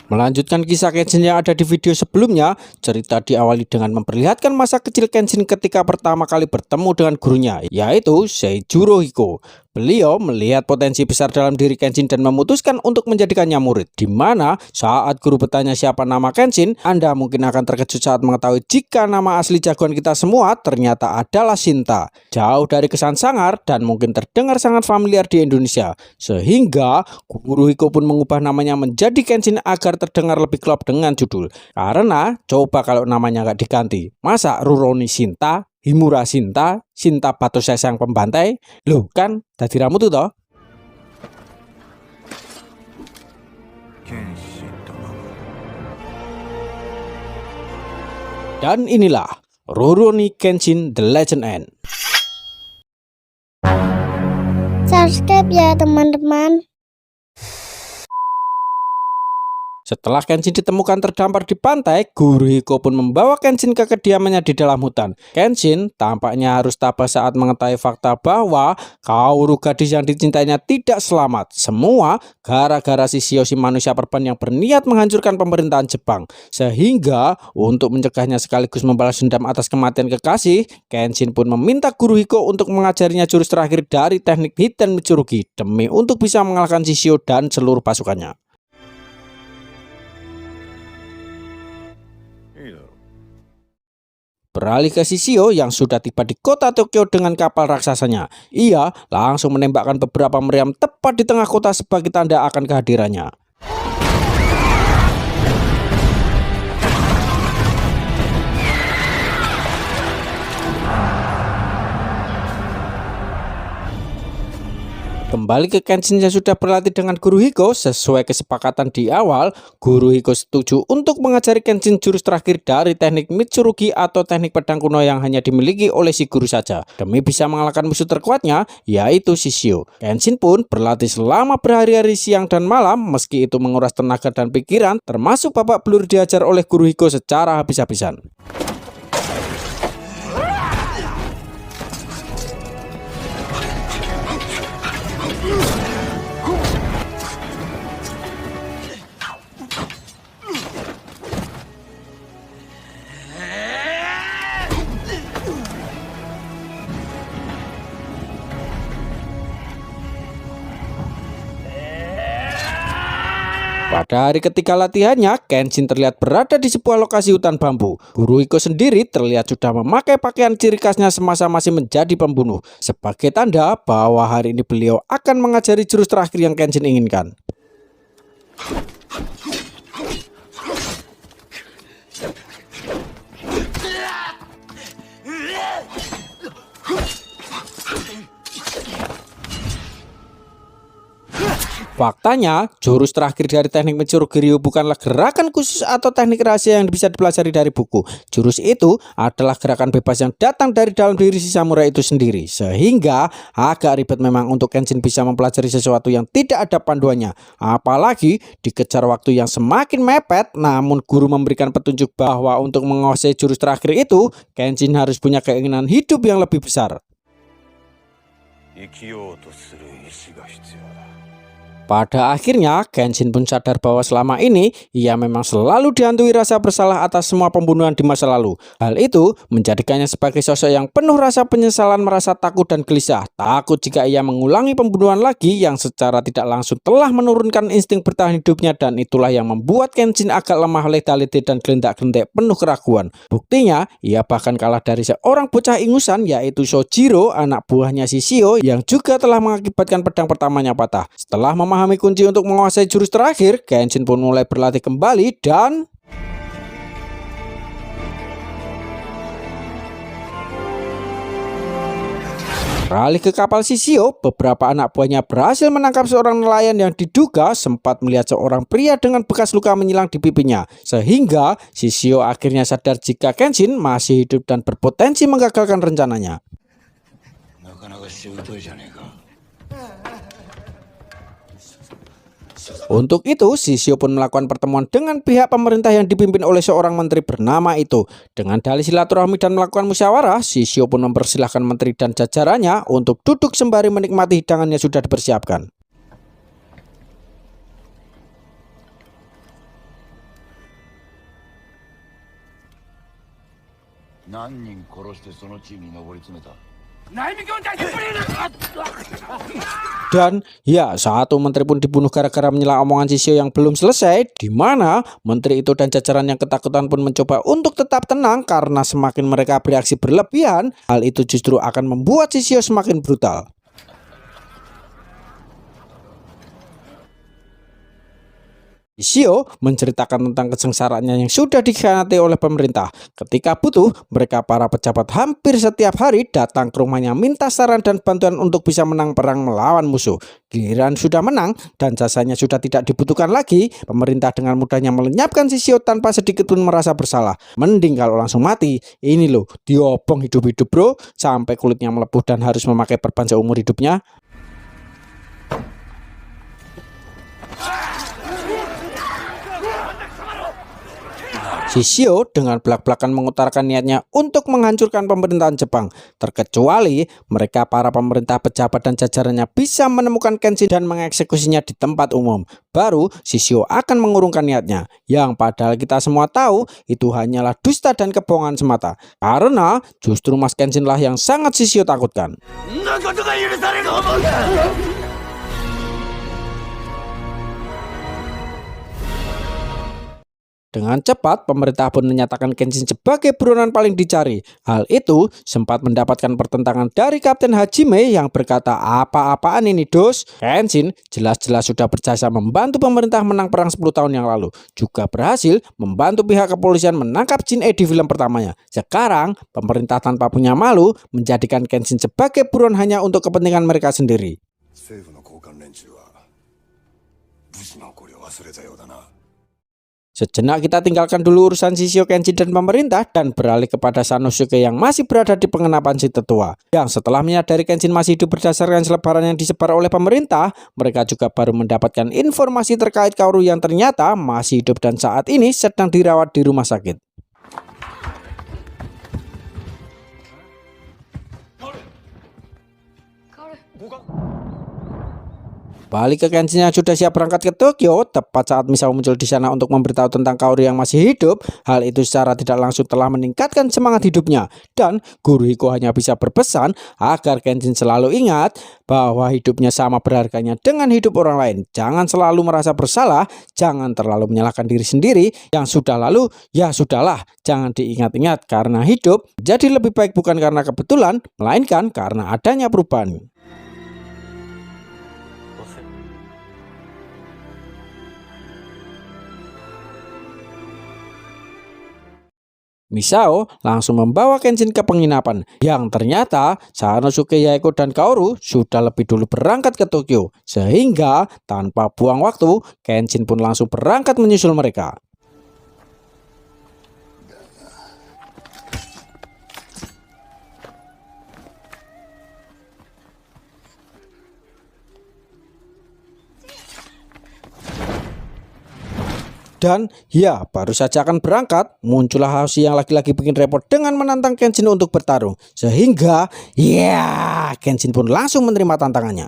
Melanjutkan kisah Kenshin yang ada di video sebelumnya, cerita diawali dengan memperlihatkan masa kecil Kenshin ketika pertama kali bertemu dengan gurunya, yaitu Seijuro Hiko. Beliau melihat potensi besar dalam diri Kenshin dan memutuskan untuk menjadikannya murid. Di mana saat guru bertanya siapa nama Kenshin, Anda mungkin akan terkejut saat mengetahui jika nama asli jagoan kita semua ternyata adalah Shinta. Jauh dari kesan sangar dan mungkin terdengar sangat familiar di Indonesia. Sehingga guru Hiko pun mengubah namanya menjadi Kenshin agar terdengar lebih klop dengan judul. Karena coba kalau namanya nggak diganti, masa Rurouni Shinta, Himura Shinta, Shinta Batu Sesang Pembantai, loh kan tadi ramu tuh toh. Dan inilah Rurouni Kenshin The Legend End. Subscribe ya teman-teman. Setelah Kenshin ditemukan terdampar di pantai, guru Hiko pun membawa Kenshin ke kediamannya di dalam hutan. Kenshin tampaknya harus tabah saat mengetahui fakta bahwa Kaoru gadis yang dicintainya tidak selamat. Semua gara-gara Shishio si manusia perban yang berniat menghancurkan pemerintahan Jepang. Sehingga untuk mencegahnya sekaligus membalas dendam atas kematian kekasih, Kenshin pun meminta guru Hiko untuk mengajarinya jurus terakhir dari teknik Hiten Mitsurugi demi untuk bisa mengalahkan Shishio dan seluruh pasukannya. Beralih ke Shishio yang sudah tiba di kota Tokyo dengan kapal raksasanya. Ia langsung menembakkan beberapa meriam tepat di tengah kota sebagai tanda akan kehadirannya. Kembali ke Kenshin yang sudah berlatih dengan guru Hiko. Sesuai kesepakatan di awal, guru Hiko setuju untuk mengajari Kenshin jurus terakhir dari teknik Mitsurugi atau teknik pedang kuno yang hanya dimiliki oleh si guru saja, demi bisa mengalahkan musuh terkuatnya, yaitu Shishio. Kenshin pun berlatih selama berhari-hari siang dan malam, meski itu menguras tenaga dan pikiran, termasuk babak belur diajar oleh guru Hiko secara habis-habisan. Pada hari ketiga latihannya, Kenshin terlihat berada di sebuah lokasi hutan bambu. Guru Hiko sendiri terlihat sudah memakai pakaian ciri khasnya semasa masih menjadi pembunuh, sebagai tanda bahwa hari ini beliau akan mengajari jurus terakhir yang Kenshin inginkan. Faktanya, jurus terakhir dari teknik Mitsurugi Ryu bukanlah gerakan khusus atau teknik rahasia yang bisa dipelajari dari buku. Jurus itu adalah gerakan bebas yang datang dari dalam diri si samurai itu sendiri. Sehingga agak ribet memang untuk Kenshin bisa mempelajari sesuatu yang tidak ada panduannya. Apalagi dikejar waktu yang semakin mepet, namun guru memberikan petunjuk bahwa untuk menguasai jurus terakhir itu, Kenshin harus punya keinginan hidup yang lebih besar. Pada akhirnya, Kenshin pun sadar bahwa selama ini ia memang selalu dihantui rasa bersalah atas semua pembunuhan di masa lalu. Hal itu menjadikannya sebagai sosok yang penuh rasa penyesalan, merasa takut dan gelisah. Takut jika ia mengulangi pembunuhan lagi yang secara tidak langsung telah menurunkan insting bertahan hidupnya, dan itulah yang membuat Kenshin agak lemah, letih dan gelendak-gelendik penuh keraguan. Buktinya, ia bahkan kalah dari seorang bocah ingusan yaitu Sojiro, anak buahnya Shishio yang juga telah mengakibatkan pedang pertamanya patah. Setelah memahami kunci untuk menguasai jurus terakhir, Kenshin pun mulai berlatih kembali dan beralih ke kapal Shishio. Beberapa anak buahnya berhasil menangkap seorang nelayan yang diduga sempat melihat seorang pria dengan bekas luka menyilang di pipinya. Sehingga Shishio akhirnya sadar jika Kenshin masih hidup dan berpotensi menggagalkan rencananya. Untuk itu, Shishio pun melakukan pertemuan dengan pihak pemerintah yang dipimpin oleh seorang menteri bernama itu. Dengan dalih silaturahmi dan melakukan musyawarah, Shishio pun mempersilahkan menteri dan jajarannya untuk duduk sembari menikmati hidangan yang sudah dipersiapkan. 何人殺してその地位に上り詰めた。 Dan ya, satu menteri pun dibunuh gara-gara menyela omongan Shishio yang belum selesai, di mana menteri itu dan jajaran yang ketakutan pun mencoba untuk tetap tenang karena semakin mereka bereaksi berlebihan, hal itu justru akan membuat Shishio semakin brutal. Shishio menceritakan tentang kesengsaraannya yang sudah dikhianati oleh pemerintah. Ketika butuh, mereka para pejabat hampir setiap hari datang ke rumahnya minta saran dan bantuan untuk bisa menang perang melawan musuh. Giliran sudah menang dan jasanya sudah tidak dibutuhkan lagi, pemerintah dengan mudahnya melenyapkan Shishio tanpa sedikit pun merasa bersalah. Mending kalau langsung mati. Ini loh, diobong hidup-hidup bro, sampai kulitnya melepuh dan harus memakai perban seumur hidupnya. Shishio dengan belak-belakan mengutarakan niatnya untuk menghancurkan pemerintahan Jepang, terkecuali mereka para pemerintah pejabat dan jajarannya bisa menemukan Kenshin dan mengeksekusinya di tempat umum. Baru Shishio akan mengurungkan niatnya, yang padahal kita semua tahu itu hanyalah dusta dan kebohongan semata. Karena justru Mas Kenshin lah yang sangat Shishio takutkan. Dengan cepat, pemerintah pun menyatakan Kenshin sebagai buronan paling dicari. Hal itu sempat mendapatkan pertentangan dari Kapten Hajime yang berkata, apa-apaan ini dos? Kenshin jelas-jelas sudah berjasa membantu pemerintah menang perang 10 tahun yang lalu. Juga berhasil membantu pihak kepolisian menangkap Jin-E di film pertamanya. Sekarang, pemerintah tanpa punya malu menjadikan Kenshin sebagai buron hanya untuk kepentingan mereka sendiri. Sejenak kita tinggalkan dulu urusan Shishio, Kenshin dan pemerintah dan beralih kepada Sanosuke yang masih berada di pengenapan si tetua. Yang setelah menyadari Kenshin masih hidup berdasarkan selebaran yang disebar oleh pemerintah, mereka juga baru mendapatkan informasi terkait Kaoru yang ternyata masih hidup dan saat ini sedang dirawat di rumah sakit. Balik ke Kenshin yang sudah siap berangkat ke Tokyo, tepat saat Misao muncul di sana untuk memberitahu tentang Kaoru yang masih hidup. Hal itu secara tidak langsung telah meningkatkan semangat hidupnya. Dan Guru Hiko hanya bisa berpesan agar Kenshin selalu ingat bahwa hidupnya sama berharganya dengan hidup orang lain. Jangan selalu merasa bersalah, jangan terlalu menyalahkan diri sendiri. Yang sudah lalu, ya sudahlah. Jangan diingat-ingat karena hidup jadi lebih baik bukan karena kebetulan, melainkan karena adanya perubahan. Misao langsung membawa Kenshin ke penginapan yang ternyata Sanosuke, Yaeko dan Kaoru sudah lebih dulu berangkat ke Tokyo. Sehingga tanpa buang waktu, Kenshin pun langsung berangkat menyusul mereka. Dan ya, baru saja akan berangkat, muncullah Hoshi yang lagi-lagi bikin repot dengan menantang Kenshin untuk bertarung. Sehingga, ya, Kenshin pun langsung menerima tantangannya.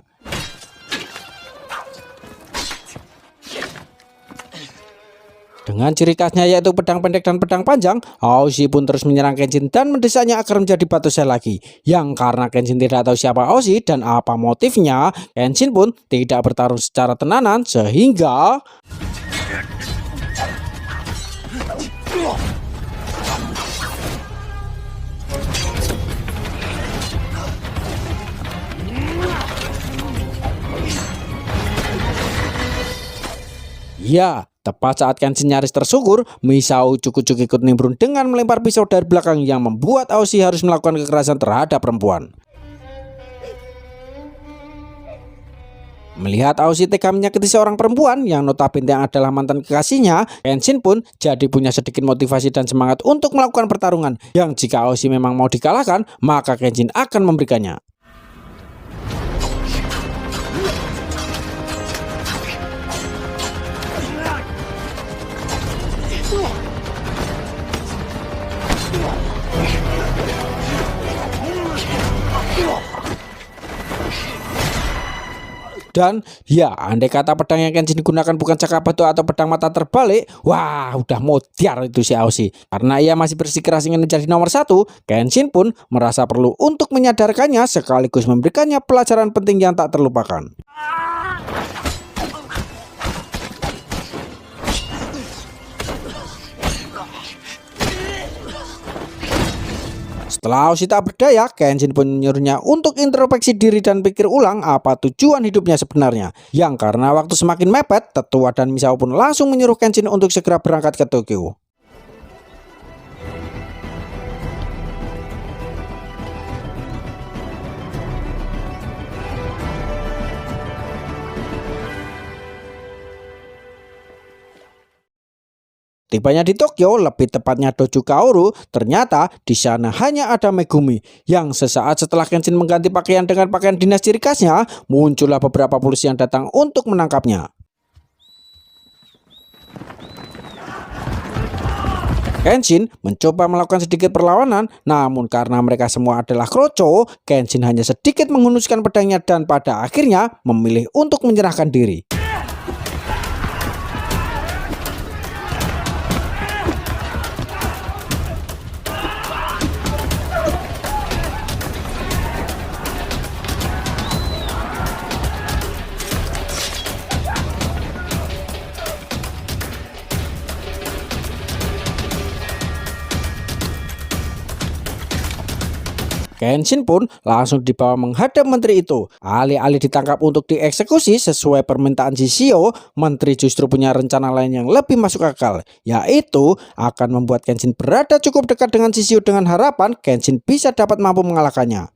Dengan ciri khasnya yaitu pedang pendek dan pedang panjang, Hoshi pun terus menyerang Kenshin dan mendesaknya agar menjadi batu sel lagi. Yang karena Kenshin tidak tahu siapa Hoshi dan apa motifnya, Kenshin pun tidak bertarung secara tenanan sehingga... Ya, tepat saat Kenshin nyaris tersungkur, Misao cukup ikut nimbrung dengan melempar pisau dari belakang yang membuat Hoshi harus melakukan kekerasan terhadap perempuan. Melihat Hoshi tega menyakiti seorang perempuan yang notabene adalah mantan kekasihnya, Kenshin pun jadi punya sedikit motivasi dan semangat untuk melakukan pertarungan yang jika Hoshi memang mau dikalahkan, maka Kenshin akan memberikannya. Dan ya, andai kata pedang yang Kenshin gunakan bukan cakar batu atau pedang mata terbalik, wah udah modiar itu si Aoshi. Karena ia masih bersikeras ingin menjadi nomor 1, Kenshin pun merasa perlu untuk menyadarkannya sekaligus memberikannya pelajaran penting yang tak terlupakan. Setelah Aoshi tak berdaya, Kenshin pun menyuruhnya untuk introspeksi diri dan pikir ulang apa tujuan hidupnya sebenarnya. Yang karena waktu semakin mepet, Tetua dan Misao pun langsung menyuruh Kenshin untuk segera berangkat ke Tokyo. Tibanya di Tokyo, lebih tepatnya Dojo Kaoru, ternyata di sana hanya ada Megumi. Yang sesaat setelah Kenshin mengganti pakaian dengan pakaian dinas ciri khasnya, muncullah beberapa polisi yang datang untuk menangkapnya. Kenshin mencoba melakukan sedikit perlawanan, namun karena mereka semua adalah kroco, Kenshin hanya sedikit menghunuskan pedangnya dan pada akhirnya memilih untuk menyerahkan diri. Kenshin pun langsung dibawa menghadap menteri itu. Alih-alih ditangkap untuk dieksekusi sesuai permintaan Shishio, menteri justru punya rencana lain yang lebih masuk akal, yaitu akan membuat Kenshin berada cukup dekat dengan Shishio dengan harapan Kenshin bisa dapat mampu mengalahkannya.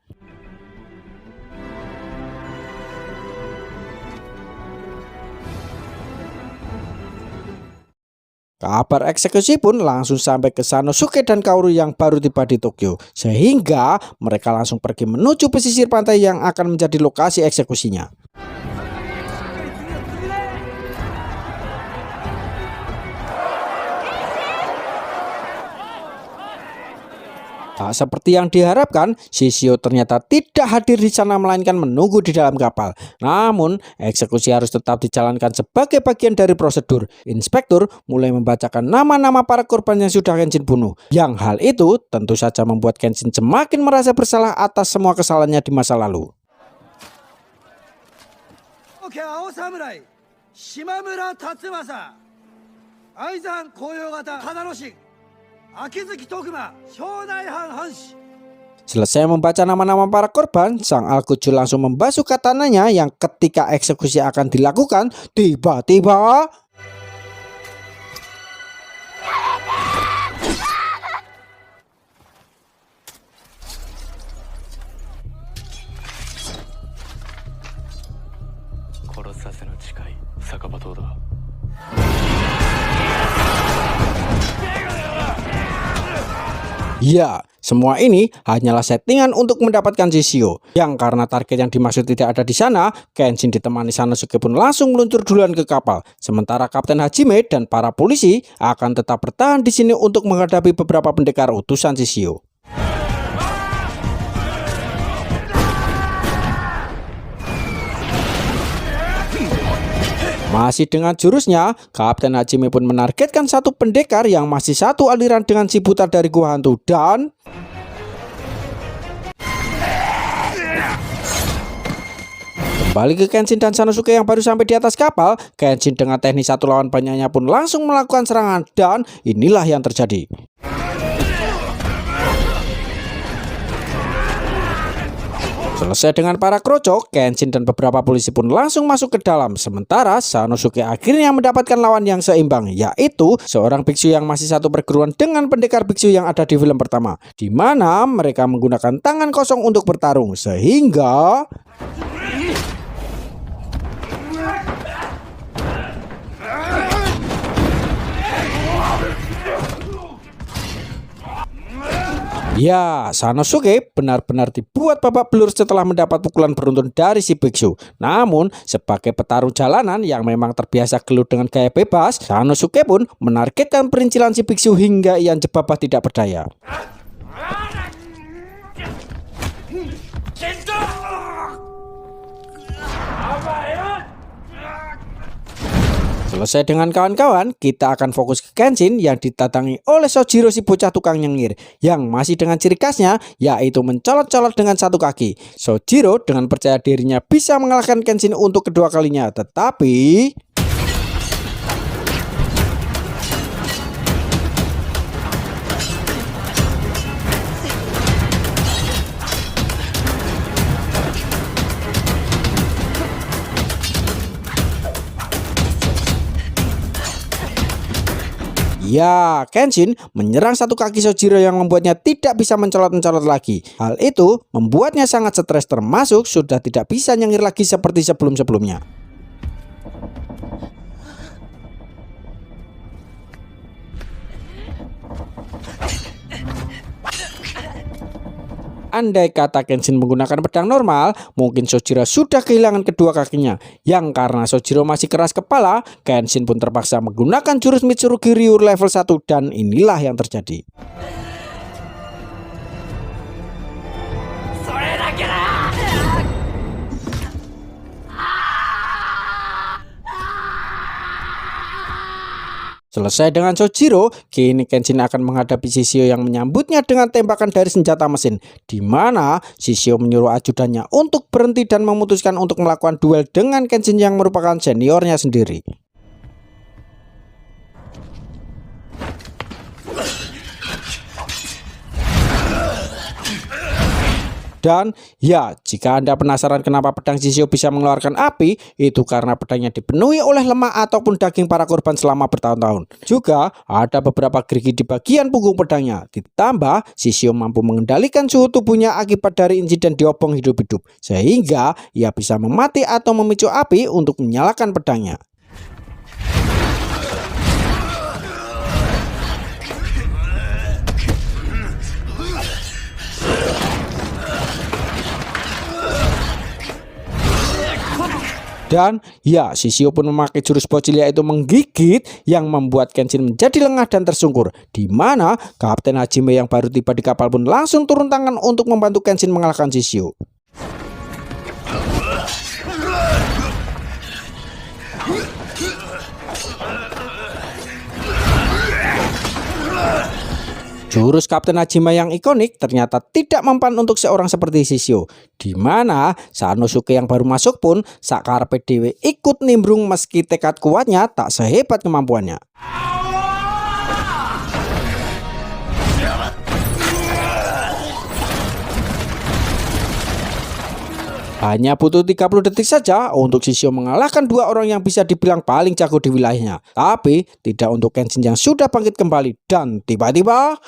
Kabar eksekusi pun langsung sampai ke Sanosuke dan Kaoru yang baru tiba di Tokyo, sehingga mereka langsung pergi menuju pesisir pantai yang akan menjadi lokasi eksekusinya. Tak seperti yang diharapkan, Shishio ternyata tidak hadir di sana melainkan menunggu di dalam kapal. Namun, eksekusi harus tetap dijalankan sebagai bagian dari prosedur. Inspektur mulai membacakan nama-nama para korban yang sudah Kenshin bunuh. Yang hal itu tentu saja membuat Kenshin semakin merasa bersalah atas semua kesalahannya di masa lalu. Oke, Ao Samurai, Shimamura Tatsumasa, Aizan Koyogata Kanaroshi, Akizuki Tokuma, Shōdai Han Hanshi. Selesai membaca nama-nama para korban, Sang Algojo langsung membasuh katananya yang ketika eksekusi akan dilakukan, tiba-tiba ya, semua ini hanyalah settingan untuk mendapatkan Shishio. Yang karena target yang dimaksud tidak ada di sana, Kenshin ditemani Sanosuke pun langsung meluncur duluan ke kapal. Sementara Kapten Hajime dan para polisi akan tetap bertahan di sini untuk menghadapi beberapa pendekar utusan Shishio. Masih dengan jurusnya, Kapten Hajime pun menargetkan satu pendekar yang masih satu aliran dengan si buta dari gua hantu dan kembali ke Kenshin dan Sanosuke yang baru sampai di atas kapal. Kenshin dengan teknik satu lawan banyaknya pun langsung melakukan serangan dan inilah yang terjadi. Selesai dengan para kroco, Kenshin dan beberapa polisi pun langsung masuk ke dalam. Sementara Sanosuke akhirnya mendapatkan lawan yang seimbang, yaitu seorang biksu yang masih satu perguruan dengan pendekar biksu yang ada di film pertama, di mana mereka menggunakan tangan kosong untuk bertarung, sehingga ya, Sanosuke benar-benar dibuat babak belur setelah mendapat pukulan beruntun dari si biksu. Namun, sebagai petarung jalanan yang memang terbiasa gelut dengan gaya bebas, Sanosuke pun menargetkan perincilan si biksu hingga ia jebabah tidak berdaya. Selesai dengan kawan-kawan, kita akan fokus ke Kenshin yang ditatangi oleh Sojiro si bocah tukang nyengir yang masih dengan ciri khasnya yaitu mencolot-colot dengan satu kaki. Sojiro dengan percaya dirinya bisa mengalahkan Kenshin untuk kedua kalinya, tetapi ya, Kenshin menyerang satu kaki Sojiro yang membuatnya tidak bisa mencolot-mencolot lagi. Hal itu membuatnya sangat stres, termasuk sudah tidak bisa nyengir lagi seperti sebelum-sebelumnya. Andai kata Kenshin menggunakan pedang normal, mungkin Sojiro sudah kehilangan kedua kakinya. Yang karena Sojiro masih keras kepala, Kenshin pun terpaksa menggunakan jurus Mitsurugi Ryu level 1 dan inilah yang terjadi. Selesai dengan Sojiro, kini Kenshin akan menghadapi Shishio yang menyambutnya dengan tembakan dari senjata mesin, di mana Shishio menyuruh ajudannya untuk berhenti dan memutuskan untuk melakukan duel dengan Kenshin yang merupakan seniornya sendiri. Dan ya, jika Anda penasaran kenapa pedang Shishio bisa mengeluarkan api, itu karena pedangnya dipenuhi oleh lemak ataupun daging para korban selama bertahun-tahun. Juga ada beberapa gerigi di bagian punggung pedangnya. Ditambah, Shishio mampu mengendalikan suhu tubuhnya akibat dari insiden diobong hidup-hidup, sehingga ia bisa memati atau memicu api untuk menyalakan pedangnya. Dan ya, Shishio pun memakai jurus bocil yaitu menggigit yang membuat Kenshin menjadi lengah dan tersungkur, di mana Kapten Hajime yang baru tiba di kapal pun langsung turun tangan untuk membantu Kenshin mengalahkan Shishio. Jurus Kapten Hajime yang ikonik ternyata tidak mempan untuk seorang seperti Shishio, di mana Sanosuke yang baru masuk pun sakarepe dhewe ikut nimbrung meski tekad kuatnya tak sehebat kemampuannya. Hanya butuh 30 detik saja untuk Shishio mengalahkan dua orang yang bisa dibilang paling jago di wilayahnya. Tapi tidak untuk Kenshin yang sudah bangkit kembali dan tiba-tiba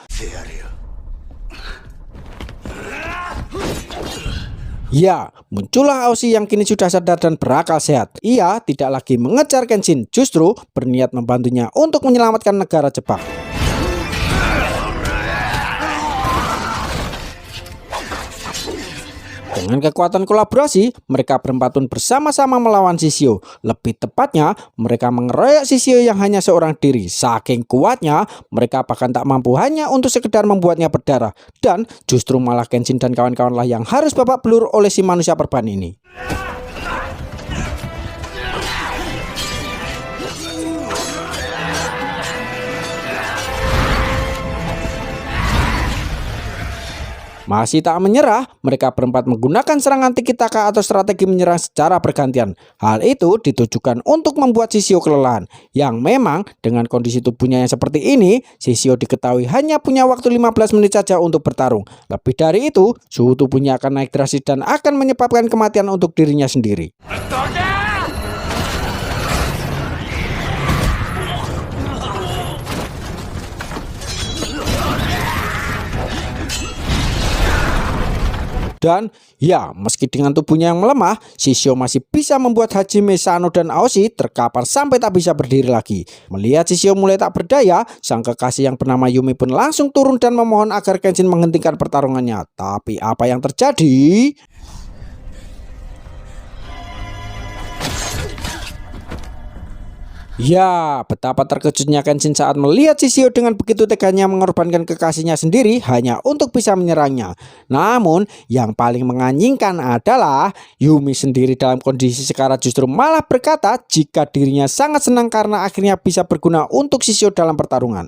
ya, muncullah Aoshi yang kini sudah sadar dan berakal sehat. Ia tidak lagi mengejar Kenshin, justru berniat membantunya untuk menyelamatkan negara Jepang. Dengan kekuatan kolaborasi, mereka berempat pun bersama-sama melawan Shishio. Lebih tepatnya, mereka mengeroyok Shishio yang hanya seorang diri. Saking kuatnya, mereka bahkan tak mampu hanya untuk sekedar membuatnya berdarah. Dan justru malah Kenshin dan kawan-kawanlah yang harus babak belur oleh si manusia perban ini. Masih tak menyerah, mereka berempat menggunakan serangan tiki-taka atau strategi menyerang secara bergantian. Hal itu ditujukan untuk membuat Shishio kelelahan. Yang memang dengan kondisi tubuhnya yang seperti ini, Shishio diketahui hanya punya waktu 15 menit saja untuk bertarung. Lebih dari itu, suhu tubuhnya akan naik drastis dan akan menyebabkan kematian untuk dirinya sendiri. Dan ya, meski dengan tubuhnya yang melemah, Shishio masih bisa membuat Hajime, Sano, dan Aoshi terkapar sampai tak bisa berdiri lagi. Melihat Shishio mulai tak berdaya, sang kekasih yang bernama Yumi pun langsung turun dan memohon agar Kenshin menghentikan pertarungannya. Tapi apa yang terjadi? Ya, betapa terkejutnya Kenshin saat melihat Shishio dengan begitu teganya mengorbankan kekasihnya sendiri hanya untuk bisa menyerangnya. Namun, yang paling menganjingkan adalah Yumi sendiri dalam kondisi sekarang justru malah berkata jika dirinya sangat senang karena akhirnya bisa berguna untuk Shishio dalam pertarungan.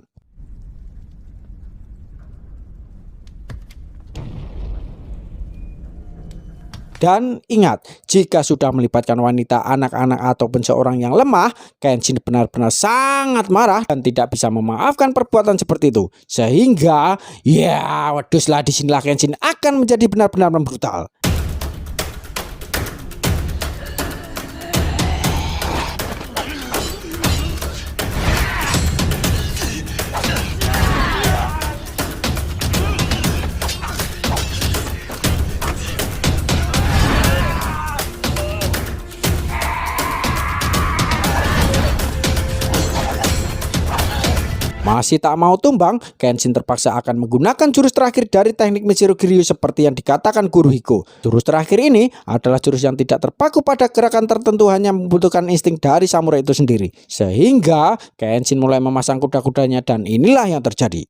Dan ingat, jika sudah melibatkan wanita, anak-anak, ataupun seorang yang lemah, Kenshin benar-benar sangat marah dan tidak bisa memaafkan perbuatan seperti itu. Sehingga, ya, weduslah disinilah Kenshin akan menjadi benar-benar brutal. Masih tak mau tumbang, Kenshin terpaksa akan menggunakan jurus terakhir dari teknik Michiru Giryu seperti yang dikatakan Kurohiko. Jurus terakhir ini adalah jurus yang tidak terpaku pada gerakan tertentu, hanya membutuhkan insting dari samurai itu sendiri. Sehingga Kenshin mulai memasang kuda-kudanya dan inilah yang terjadi.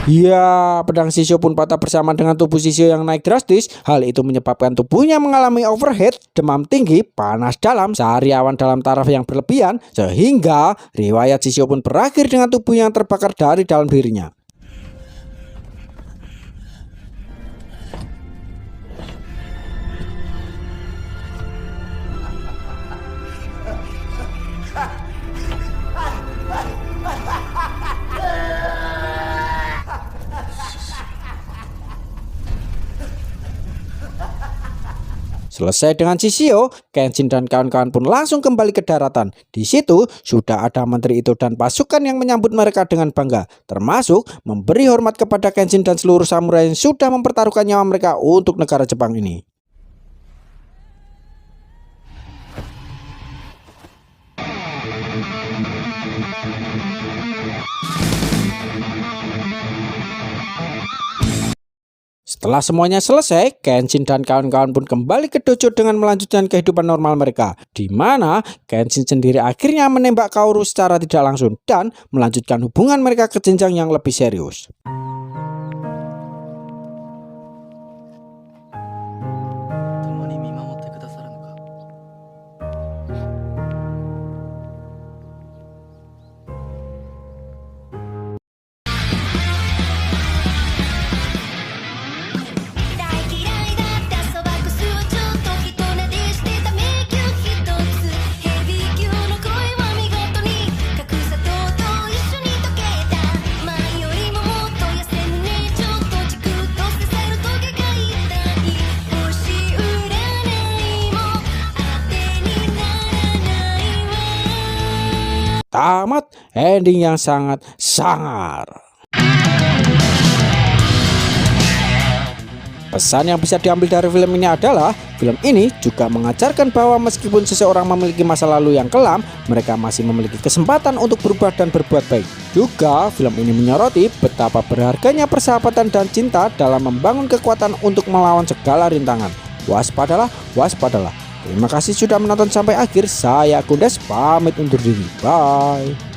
Ya, pedang Shishio pun patah bersama dengan tubuh Shishio yang naik drastis. Hal itu menyebabkan tubuhnya mengalami overheat, demam tinggi, panas dalam, sariawan dalam taraf yang berlebihan, sehingga riwayat Shishio pun berakhir dengan tubuh yang terbakar dari dalam dirinya. Selesai dengan Shishio, Kenshin dan kawan-kawan pun langsung kembali ke daratan. Di situ sudah ada menteri itu dan pasukan yang menyambut mereka dengan bangga, termasuk memberi hormat kepada Kenshin dan seluruh samurai yang sudah mempertaruhkan nyawa mereka untuk negara Jepang ini. Setelah semuanya selesai, Kenshin dan kawan-kawan pun kembali ke dojo dengan melanjutkan kehidupan normal mereka, di mana Kenshin sendiri akhirnya menembak Kaoru secara tidak langsung dan melanjutkan hubungan mereka ke jenjang yang lebih serius. 共に見守ってくださるのか。 Tamat, ending yang sangat sangar. Pesan yang bisa diambil dari film ini adalah film ini juga mengajarkan bahwa meskipun seseorang memiliki masa lalu yang kelam, mereka masih memiliki kesempatan untuk berubah dan berbuat baik. Juga film ini menyoroti betapa berharganya persahabatan dan cinta dalam membangun kekuatan untuk melawan segala rintangan. Waspadalah, waspadalah. Terima kasih sudah menonton sampai akhir. Saya Kundes pamit undur diri. Bye.